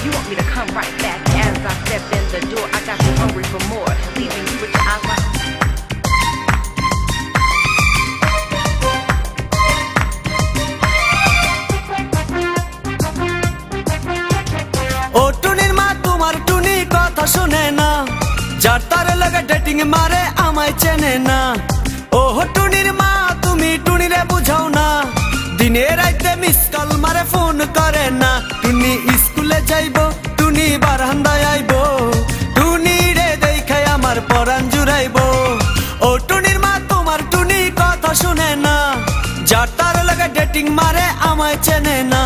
You want me to come right back as I step in the door. I got you hungry for more, leaving you with your eyes like শুনে না যার তার লাগে dating মারে আমায় চেনে না ও টুনির মা তুমি টুনিরে বুঝাও না দিনে রাইতে মিস কল মারে ফোন করে না টুনি স্কুলে যাইবো টুনি বারান্দায় আইবো টুনি রে দেখে আমার পরাণ জুড়াইবো ও টুনির মা তোমার টুনি কথা শুনে না যার তার লাগে ডেটিং মারে আমায় চেনে না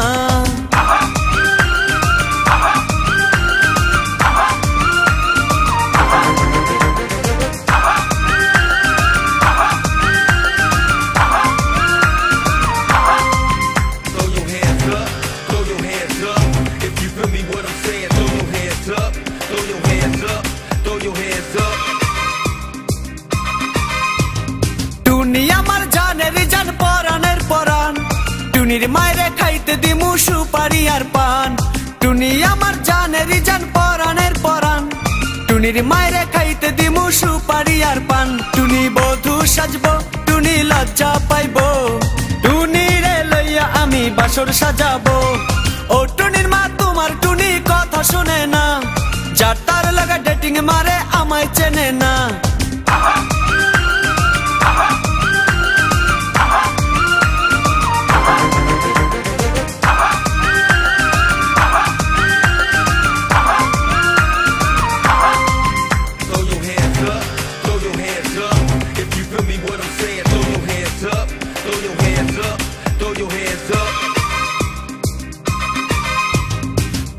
টুনির মায়েরে খাইতে দিমু সুপারি আর পান টুনি আমার জানেরই জান পরানের পরান টুনির মায়েরে খাইতে দিমু সুপারি আর পান টুনি বধূ সাজবো টুনি লজ্জা পাইবো টুনি রে লইয়া আমি বাসর সাজাবো ও টুনির মা তোমার টুনি কথা শুনে না যার তার লাগা ডেটিং মারে আমায় চেনে না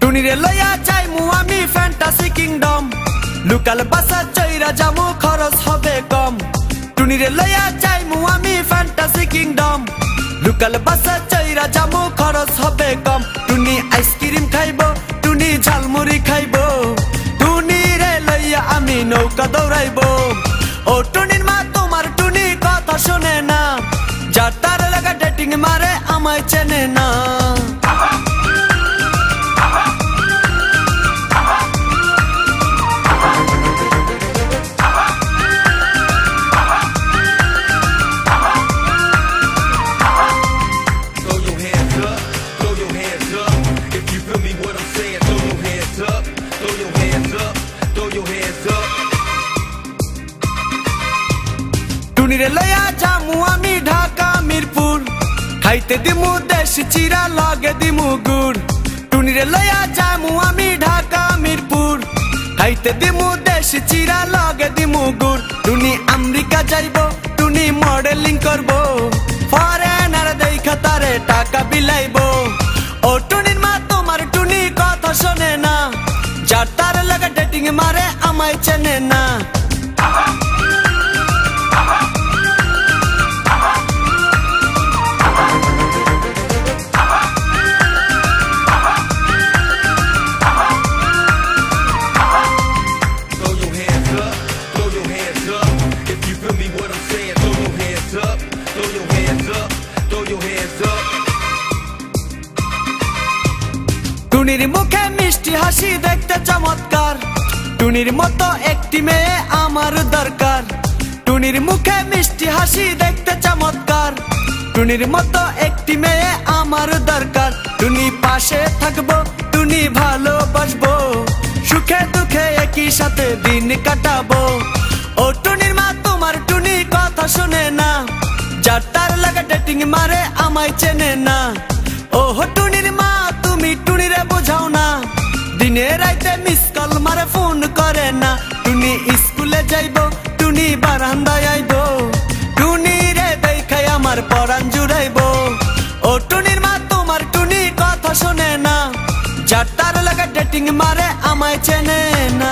টুনিরে লইয়া যাইমু আমি ফ্যান্টাসি কিংডম লোকাল বাসা চইরা যামু খরচ হবে কম টুনিরে লইয়া যাইমু আমি ফ্যান্টাসি কিংডম লোকাল বাসা চইরা যামু খরচ হবে কম টুনি আইসক্রিম খাইবো টুনি ঝালমুড়ি খাইবো টুনি রে লইয়া আমি নৌকা দৌড়াইবো ও টুনির মা তোমার টুনি কথা শুনে না যার তার লাগা ডেটিং মারে আমায় চেনে না টুনিরে লইয়া যামু আমি ঢাকা মিরপুর খাইতে দিমু দেশি চিরা লগে দিমু গুড় টুনিরে লইয়া যামু আমি ঢাকা মিরপুর খাইতে দিমু দেশি চিরা লগে দিমু গুড় টুনি আমেরিকা যাইবো টুনি মডেলিং করবো ফরেনার দেখা তারে টাকা বিলাইবো ও টুনির মা তোমার টুনি কথা শোনে না যার তার লাগা ডেটিং মারে আমায় চেনে না টুনির মুখে মিষ্টি হাসি দেখতে চমৎকার টুনির মতো একটি মেয়ে আমার দরকার টুনির মুখে মিষ্টি হাসি দেখতে চমৎকার টুনির মতো একটি মেয়ে আমার দরকার টুনি পাশে থাকবো টুনি ভালোবাসবো সুখে দুঃখে একই সাথে দিন কাটাবো ও টুনির মা তোমার টুনি কথা শুনে না যার তার লাগা ডেটিং মারে আমায় চেনে না ও টুনির মা তুমি টুনিরে বুঝাও না দিনে রাইতে মিস কল মারে ফোন করে না টুনি স্কুলে যাইবো টুনি বারান্দায় আইবো টুনি রে দেখে আমার পরাণ জুড়াইবো ও টুনির মা তোমার টুনি কথা শুনে না যার তার লাগা ডেটিং মারে আমায় চেনে না।